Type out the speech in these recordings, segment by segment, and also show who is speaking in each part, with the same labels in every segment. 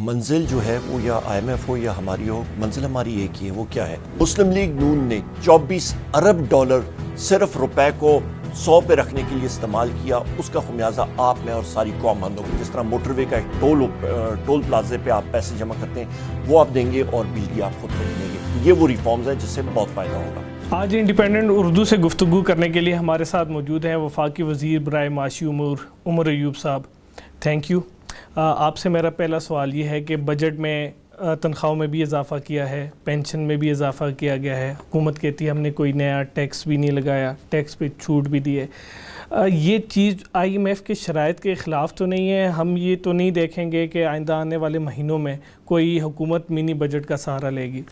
Speaker 1: منزل جو ہے وہ یا آئی ایم ایف ہو یا ہماری ہو، منزل ہماری ایک ہی ہے. وہ کیا ہے؟ مسلم لیگ نون نے 24 ارب ڈالر صرف روپے کو 100 پہ رکھنے کے لیے استعمال کیا. اس کا خمیازہ آپ میں اور ساری قوم ہم لوگ، جس طرح موٹر وے کا ایک ٹول پلازے پہ آپ پیسے جمع کرتے ہیں وہ آپ دیں گے اور بجلی آپ خود خریدیں گے. یہ وہ ریفارمز ہیں جس سے بہت فائدہ ہوگا.
Speaker 2: آج انڈیپینڈنٹ اردو سے گفتگو کرنے کے لیے ہمارے ساتھ موجود ہیں وفاقی وزیر برائے معاشی امور عمر ایوب صاحب. Thank you. آپ سے میرا پہلا سوال یہ ہے کہ بجٹ میں تنخواہوں میں بھی اضافہ کیا ہے، پینشن میں بھی اضافہ کیا گیا ہے. حکومت کہتی ہے ہم نے کوئی نیا ٹیکس بھی نہیں لگایا، ٹیکس پہ چھوٹ بھی دی ہے. یہ چیز آئی ایم ایف کے شرائط کے خلاف تو نہیں ہے؟ ہم یہ تو نہیں دیکھیں گے کہ آئندہ آنے والے مہینوں میں کوئی حکومت منی بجٹ کا سہارا لے گی؟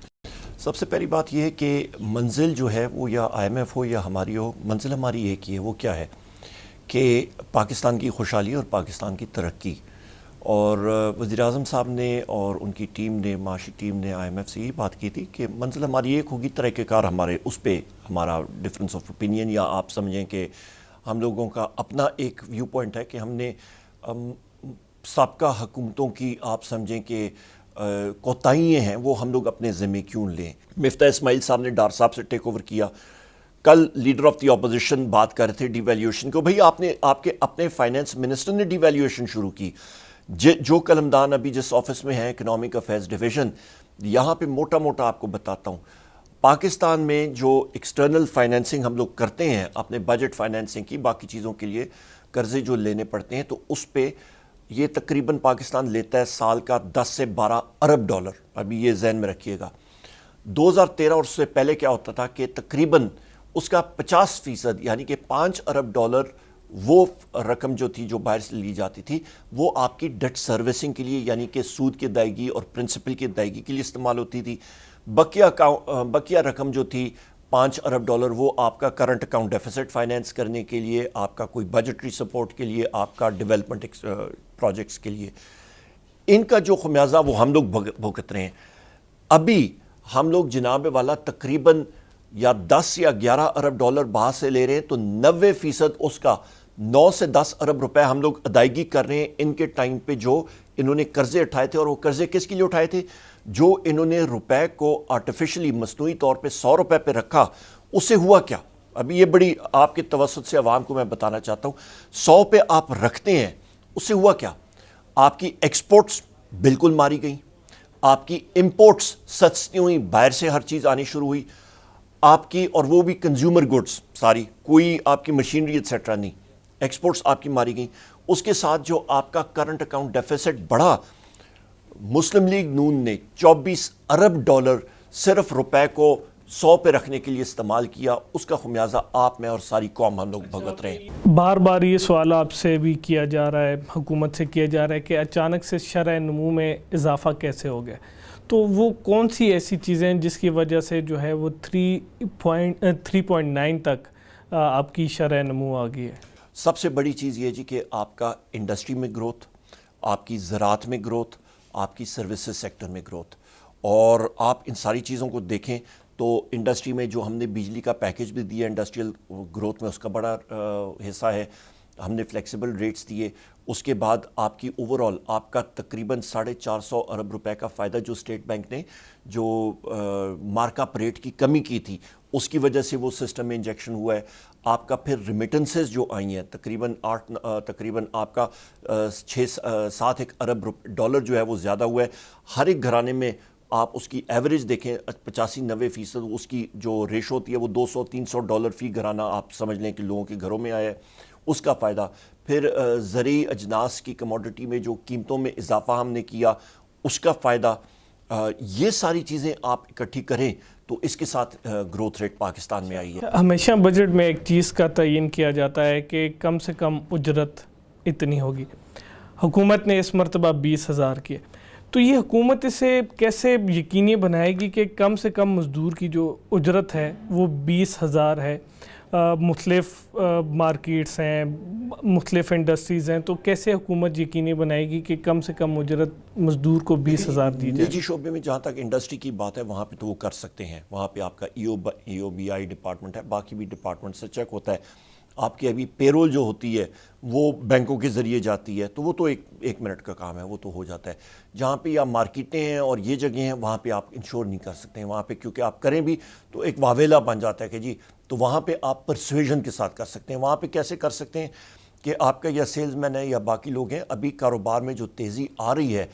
Speaker 1: سب سے پہلی بات یہ ہے کہ منزل جو ہے وہ یا آئی ایم ایف ہو یا ہماری ہو، منزل ہماری ایک ہی ہے. وہ کیا ہے کہ پاکستان کی خوشحالی اور پاکستان کی ترقی. اور وزیر اعظم صاحب نے اور ان کی ٹیم نے، معاشی ٹیم نے آئی ایم ایف سے یہ بات کی تھی کہ منزل ہماری ایک ہوگی. طریقہ کار ہمارے اس پہ ہمارا ڈفرینس آف اوپینین، یا آپ سمجھیں کہ ہم لوگوں کا اپنا ایک ویو پوائنٹ ہے کہ ہم نے سابقہ حکومتوں کی آپ سمجھیں کہ کوتاہیاں ہیں وہ ہم لوگ اپنے ذمہ کیوں لیں. مفتاح اسماعیل صاحب نے ڈار صاحب سے ٹیک اوور کیا. کل لیڈر آف دی اپوزیشن بات کر رہے تھے ڈی ویلیویشن کو. بھئی آپ کے اپنے فائنانس منسٹر نے ڈی ویلیویشن شروع کی. جو قلمدان ابھی جس آفس میں ہیں اکنامک افیئرز ڈویژن، یہاں پہ موٹا موٹا آپ کو بتاتا ہوں، پاکستان میں جو ایکسٹرنل فائنینسنگ ہم لوگ کرتے ہیں اپنے بجٹ فائنینسنگ کی، باقی چیزوں کے لیے قرضے جو لینے پڑتے ہیں، تو اس پہ یہ تقریباً پاکستان لیتا ہے سال کا 10 سے 12 ارب ڈالر. ابھی یہ ذہن میں رکھیے گا. 2013 اور اس سے پہلے کیا ہوتا تھا کہ تقریباً اس کا 50% یعنی کہ 5 ارب ڈالر وہ رقم جو تھی جو باہر سے لی جاتی تھی وہ آپ کی ڈیٹ سروسنگ کے لیے، یعنی کہ سود کی ادائیگی اور پرنسپل کی ادائیگی کے لیے استعمال ہوتی تھی. بقیہ رقم جو تھی 5 ارب ڈالر وہ آپ کا کرنٹ اکاؤنٹ ڈیفیسٹ فائنینس کرنے کے لیے، آپ کا کوئی بجٹری سپورٹ کے لیے، آپ کا ڈیولپمنٹ پروجیکٹس کے لیے. ان کا جو خمیازہ وہ ہم لوگ بھگت رہے ہیں. ابھی ہم لوگ جناب والا تقریباً یا 10 یا 11 ارب ڈالر باہر سے لے رہے ہیں، تو 90% اس کا 9 سے 10 ارب روپے ہم لوگ ادائیگی کر رہے ہیں ان کے ٹائم پہ جو انہوں نے قرضے اٹھائے تھے. اور وہ قرضے کس کے لیے اٹھائے تھے؟ جو انہوں نے روپے کو آرٹیفیشلی مصنوعی طور پہ 100 روپے پہ رکھا. اس سے ہوا کیا؟ ابھی یہ بڑی آپ کے توسط سے عوام کو میں بتانا چاہتا ہوں. 100 پہ آپ رکھتے ہیں، اس سے ہوا کیا؟ آپ کی ایکسپورٹس بالکل ماری گئیں، آپ کی امپورٹس سستی ہوئی، باہر سے ہر چیز آنی شروع ہوئی آپ کی، اور وہ بھی کنزیومر گڈز ساری، کوئی آپ کی مشینری ایٹسیٹرا نہیں. ایکسپورٹس آپ کی ماری گئیں. اس کے ساتھ جو آپ کا کرنٹ اکاؤنٹ ڈیفیسٹ بڑھا. مسلم لیگ نون نے 24 ارب ڈالر صرف روپے کو 100 پہ رکھنے کے لیے استعمال کیا. اس کا خمیازہ آپ میں اور ساری قوم ہم لوگ بھگت رہے ہیں.
Speaker 2: بار بار یہ سوال آپ سے بھی کیا جا رہا ہے، حکومت سے کیا جا رہا ہے کہ اچانک سے شرح نمو میں اضافہ کیسے ہو گیا؟ تو وہ کون سی ایسی چیزیں جس کی وجہ سے جو ہے وہ 3.9 تک آپ کی شرح نمو آ گئی ہے؟
Speaker 1: سب سے بڑی چیز یہ جی کہ آپ کا انڈسٹری میں گروتھ، آپ کی زراعت میں گروتھ، آپ کی سروسز سیکٹر میں گروتھ. اور آپ ان ساری چیزوں کو دیکھیں تو انڈسٹری میں جو ہم نے بجلی کا پیکج بھی دیا، انڈسٹریل گروتھ میں اس کا بڑا حصہ ہے. ہم نے فلیکسیبل ریٹس دیے. اس کے بعد آپ کی اوورال آپ کا تقریباً 450 ارب روپے کا فائدہ جو اسٹیٹ بینک نے جو مارک اپ ریٹ کی کمی کی تھی اس کی وجہ سے وہ سسٹم میں انجیکشن ہوا ہے. آپ کا پھر ریمیٹنسز جو آئی ہیں تقریباً آپ کا 6-7 ارب ڈالر جو ہے وہ زیادہ ہوا ہے. ہر ایک گھرانے میں آپ اس کی ایوریج دیکھیں 85-90% اس کی جو ریشو ہوتی ہے وہ 200-300 ڈالر فی گھرانہ آپ سمجھ لیں کہ لوگوں کے گھروں میں آیا ہے. اس کا فائدہ پھر زرعی اجناس کی کموڈٹی میں جو قیمتوں میں اضافہ ہم نے کیا اس کا فائدہ. یہ ساری چیزیں آپ اکٹھی کریں تو اس کے ساتھ گروتھ ریٹ پاکستان میں آئی ہے.
Speaker 2: ہمیشہ بجٹ میں ایک چیز کا تعین کیا جاتا ہے کہ کم سے کم اجرت اتنی ہوگی. حکومت نے اس مرتبہ 20,000 کی ہے. تو یہ حکومت اسے کیسے یقینی بنائے گی کہ کم سے کم مزدور کی جو اجرت ہے وہ 20,000 ہے؟ مختلف مارکیٹس ہیں، مختلف انڈسٹریز ہیں، تو کیسے حکومت یقینی بنائے گی کہ کم سے کم اجرت مزدور کو 20,000 دی جائے؟
Speaker 1: نجی شعبے میں جہاں تک انڈسٹری کی بات ہے وہاں پہ تو وہ کر سکتے ہیں. وہاں پہ آپ کا ای او بی آئی ڈپارٹمنٹ ہے، باقی بھی ڈپارٹمنٹ سے چیک ہوتا ہے. آپ کی ابھی پیرول جو ہوتی ہے وہ بینکوں کے ذریعے جاتی ہے، تو وہ تو ایک منٹ کا کام ہے، وہ تو ہو جاتا ہے. جہاں پہ آپ مارکیٹیں ہیں اور یہ جگہیں ہیں وہاں پہ آپ انشور نہیں کر سکتے ہیں، وہاں پہ کیونکہ آپ کریں بھی تو ایک واویلا بن جاتا ہے کہ جی، تو وہاں پہ آپ پرسویژن کے ساتھ کر سکتے ہیں. وہاں پہ کیسے کر سکتے ہیں کہ آپ کا یا سیلز مین ہے یا باقی لوگ ہیں، ابھی کاروبار میں جو تیزی آ رہی ہے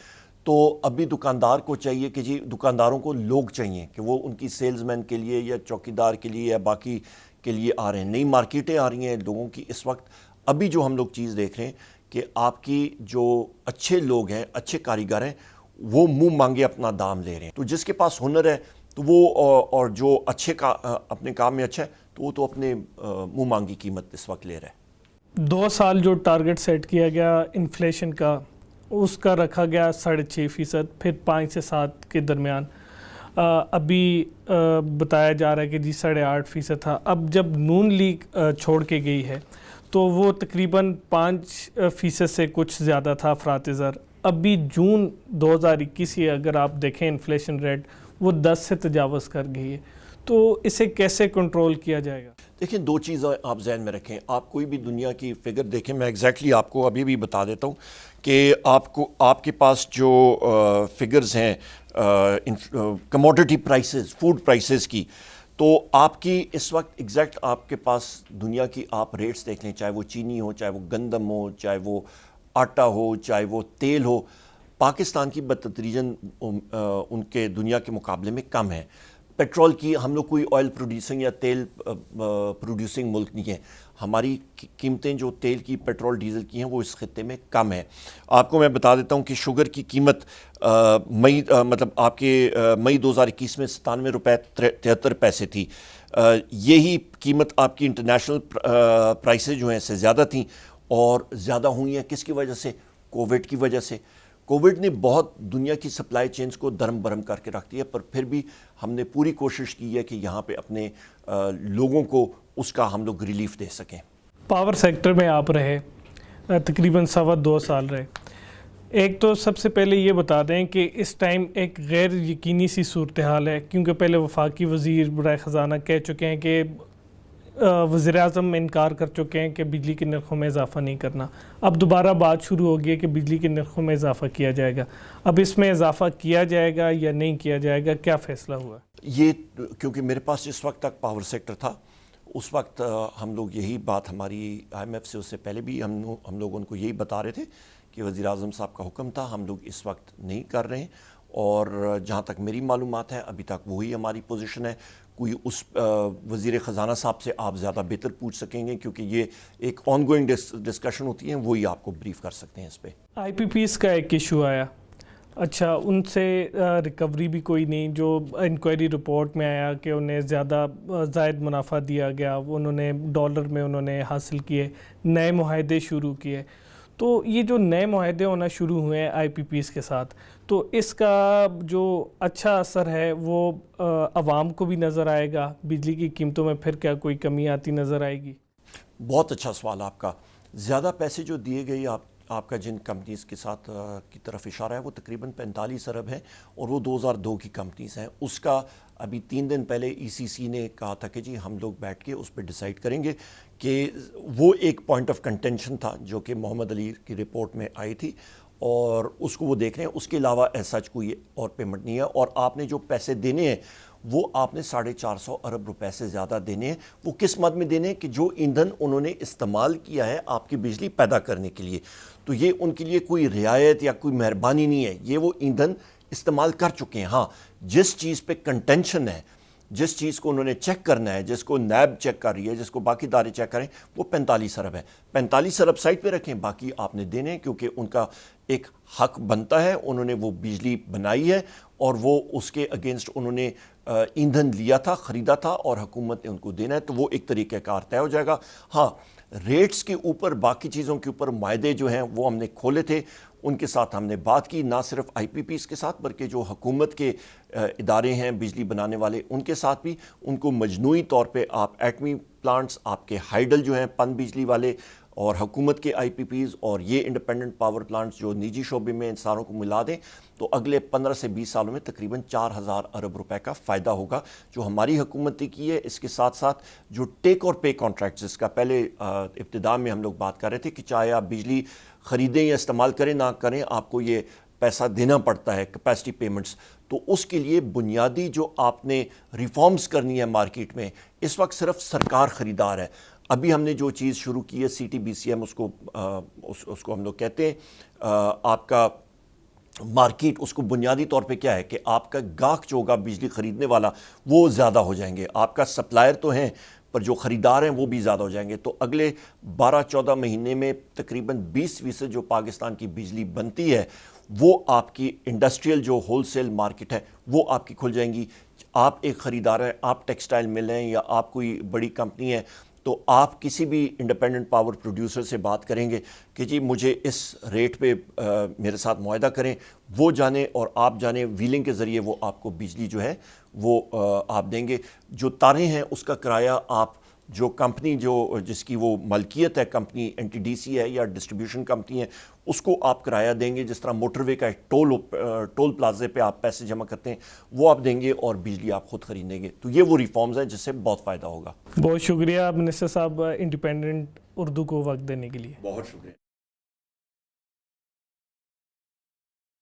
Speaker 1: تو ابھی دکاندار کو چاہیے کہ جی، دکانداروں کو لوگ چاہیے کہ وہ ان کی سیلز مین کے لیے یا چوکیدار کے لیے یا باقی کے لیے آ رہے ہیں. نئی مارکیٹیں آ رہی ہیں لوگوں کی اس وقت. ابھی جو ہم لوگ چیز دیکھ رہے ہیں کہ آپ کی جو اچھے لوگ ہیں، اچھے کاریگر ہیں، وہ منہ مانگے اپنا دام لے رہے ہیں. تو جس کے پاس ہنر ہے تو وہ اور جو اچھے اپنے کام میں اچھا ہے تو وہ تو اپنے منہ مانگی قیمت اس وقت لے رہا ہے.
Speaker 2: 2 سال جو ٹارگٹ سیٹ کیا گیا انفلیشن کا، اس کا رکھا گیا 6.5%، پھر 5 سے 7 کے درمیان. ابھی بتایا جا رہا ہے کہ جی 8.5% تھا. اب جب نون لیگ چھوڑ کے گئی ہے تو وہ تقریباً 5% سے کچھ زیادہ تھا افراط زر. ابھی جون 2021 کی اگر آپ دیکھیں انفلیشن ریٹ وہ 10 سے تجاوز کر گئی ہے. تو اسے کیسے کنٹرول کیا جائے گا؟
Speaker 1: دیکھیں، 2 چیزیں آپ ذہن میں رکھیں. آپ کوئی بھی دنیا کی فگر دیکھیں، میں ایگزیکٹلی آپ کو ابھی بھی بتا دیتا ہوں کہ آپ کے پاس جو فگرز ہیں کموڈٹی پرائسز، فوڈ پرائسز کی، تو آپ کی اس وقت ایگزیکٹ آپ کے پاس دنیا کی آپ ریٹس دیکھ لیں، چاہے وہ چینی ہو، چاہے وہ گندم ہو، چاہے وہ آٹا ہو، چاہے وہ تیل ہو، پاکستان کی بتدریجاً ان کے دنیا کے مقابلے میں کم ہے. پیٹرول کی، ہم لوگ کوئی آئل پروڈیوسنگ یا تیل پروڈیوسنگ ملک نہیں ہے. ہماری قیمتیں جو تیل کی، پیٹرول، ڈیزل کی ہیں وہ اس خطے میں کم ہیں. آپ کو میں بتا دیتا ہوں کہ شوگر کی قیمت مطلب آپ کے مئی 2021 میں 97 روپے 73 پیسے تھی. یہی قیمت آپ کی انٹرنیشنل پرائسز جو ہیں اس سے زیادہ تھیں، اور زیادہ ہوئی ہیں کس کی وجہ سے؟ کووڈ کی وجہ سے. کووڈ نے بہت دنیا کی سپلائی چینز کو درم برہم کر کے رکھ دیا، پر پھر بھی ہم نے پوری کوشش کی ہے کہ یہاں پہ اپنے لوگوں کو اس کا ہم لوگ ریلیف دے سکیں.
Speaker 2: پاور سیکٹر میں آپ رہے تقریباً 2.25 سال رہے. ایک تو سب سے پہلے یہ بتا دیں کہ اس ٹائم ایک غیر یقینی سی صورتحال ہے، کیونکہ پہلے وفاقی وزیر برائے خزانہ کہہ چکے ہیں کہ وزیر اعظم انکار کر چکے ہیں کہ بجلی کے نرخوں میں اضافہ نہیں کرنا. اب دوبارہ بات شروع ہو گئی ہے کہ بجلی کے نرخوں میں اضافہ کیا جائے گا. اب اس میں اضافہ کیا جائے گا یا نہیں کیا جائے گا، کیا فیصلہ ہوا؟
Speaker 1: یہ کیونکہ میرے پاس جس وقت تک پاور سیکٹر تھا اس وقت ہم لوگ یہی بات، ہماری IMF سے اس سے پہلے بھی ہم لوگ ان کو یہی بتا رہے تھے کہ وزیر اعظم صاحب کا حکم تھا، ہم لوگ اس وقت نہیں کر رہے ہیں. اور جہاں تک میری معلومات ہیں ابھی تک وہی ہماری پوزیشن ہے. کوئی اس وزیر خزانہ صاحب سے آپ زیادہ بہتر پوچھ سکیں گے، کیونکہ یہ ایک آن گوئنگ ڈسکشن ہوتی ہے، وہی آپ کو بریف کر سکتے ہیں اس پہ.
Speaker 2: IPPs کا ایک ایشو آیا، اچھا ان سے ریکوری بھی کوئی نہیں، جو انکوائری رپورٹ میں آیا کہ انہیں زائد منافع دیا گیا، انہوں نے ڈالر میں انہوں نے حاصل کیے، نئے معاہدے شروع کیے. تو یہ جو نئے معاہدے ہونا شروع ہوئے ہیں IPPs کے ساتھ، تو اس کا جو اچھا اثر ہے وہ عوام کو بھی نظر آئے گا؟ بجلی کی قیمتوں میں پھر کیا کوئی کمی آتی نظر آئے گی؟
Speaker 1: بہت اچھا سوال آپ کا. زیادہ پیسے جو دیے گئے آپ کا جن کمپنیز کے ساتھ کی طرف اشارہ ہے وہ تقریباً 45 ارب ہے، اور وہ 2002 کی کمپنیز ہیں. اس کا ابھی 3 دن پہلے ECC نے کہا تھا کہ جی ہم لوگ بیٹھ کے اس پہ ڈیسائیڈ کریں گے، کہ وہ ایک پوائنٹ آف کنٹینشن تھا جو کہ محمد علی کی رپورٹ میں آئی تھی، اور اس کو وہ دیکھ رہے ہیں. اس کے علاوہ ایسا کوئی اور پیمنٹ نہیں ہے. اور آپ نے جو پیسے دینے ہیں وہ آپ نے 450 ارب روپے سے زیادہ دینے ہیں. وہ کس مد میں دینے ہیں؟ کہ جو ایندھن انہوں نے استعمال کیا ہے آپ کی بجلی پیدا کرنے کے لیے، تو یہ ان کے لیے کوئی رعایت یا کوئی مہربانی نہیں ہے، یہ وہ ایندھن استعمال کر چکے ہیں. ہاں، جس چیز پہ کنٹینشن ہے، جس چیز کو انہوں نے چیک کرنا ہے، جس کو نیب چیک کر رہی ہے، جس کو باقی ادارے چیک کریں، وہ 45 ارب ہے. 45 ارب سائٹ پہ رکھیں، باقی آپ نے دینے، کیونکہ ان کا ایک حق بنتا ہے. انہوں نے وہ بجلی بنائی ہے اور وہ اس کے اگینسٹ انہوں نے ایندھن لیا تھا، خریدا تھا، اور حکومت نے ان کو دینا ہے. تو وہ ایک طریقہ کار طے ہو جائے گا. ہاں، ریٹس کے اوپر، باقی چیزوں کے اوپر معاہدے جو ہیں وہ ہم نے کھولے تھے، ان کے ساتھ ہم نے بات کی، نہ صرف IPPs کے ساتھ بلکہ جو حکومت کے ادارے ہیں بجلی بنانے والے ان کے ساتھ بھی. ان کو مجموعی طور پہ آپ ایٹمی پلانٹس، آپ کے ہائیڈل جو ہیں پن بجلی والے، اور حکومت کے آئی پی پیز اور یہ انڈیپینڈنٹ پاور پلانٹس جو نجی شعبے میں ان ساروں کو ملا دیں تو اگلے 15 سے 20 سالوں میں تقریباً 4000 ارب روپے کا فائدہ ہوگا جو ہماری حکومت نے کی ہے. اس کے ساتھ ساتھ جو ٹیک اور پے کانٹریکٹس جس کا پہلے ابتدا میں ہم لوگ بات کر رہے تھے کہ چاہے آپ بجلی خریدیں یا استعمال کریں نہ کریں آپ کو یہ پیسہ دینا پڑتا ہے کیپیسٹی پیمنٹس, تو اس کے لیے بنیادی جو آپ نے ریفارمز کرنی ہے مارکیٹ میں اس وقت صرف سرکار خریدار ہے. ابھی ہم نے جو چیز شروع کی ہے C T B C M اس کو ہم لوگ کہتے ہیں آپ کا مارکیٹ, اس کو بنیادی طور پہ کیا ہے کہ آپ کا گاہک جو ہوگا بجلی خریدنے والا وہ زیادہ ہو جائیں گے, آپ کا سپلائر تو ہیں پر جو خریدار ہیں وہ بھی زیادہ ہو جائیں گے. تو اگلے 12-14 مہینے میں تقریباً 20% جو پاکستان کی بجلی بنتی ہے وہ آپ کی انڈسٹریل جو ہول سیل مارکیٹ ہے وہ آپ کی کھل جائیں گی. آپ ایک خریدار ہیں, آپ ٹیکسٹائل مل ہیں یا آپ کوئی بڑی کمپنی ہے تو آپ کسی بھی انڈیپینڈنٹ پاور پروڈیوسر سے بات کریں گے کہ جی مجھے اس ریٹ پہ میرے ساتھ معاہدہ کریں, وہ جانے اور آپ جانے ویلنگ کے ذریعے وہ آپ کو بجلی جو ہے وہ آپ دیں گے. جو تاریں ہیں اس کا کرایہ آپ جو کمپنی جس کی وہ ملکیت ہے company N T D C ہے یا ڈسٹریبیوشن کمپنی ہے اس کو آپ کرایہ دیں گے. جس طرح موٹر وے کا ٹول پلازے پہ آپ پیسے جمع کرتے ہیں وہ آپ دیں گے اور بجلی آپ خود خریدیں گے. تو یہ وہ ریفارمز ہیں جس سے بہت فائدہ ہوگا.
Speaker 2: بہت شکریہ منسٹر صاحب انڈیپینڈنٹ اردو کو وقت دینے کے لیے.
Speaker 1: بہت شکریہ.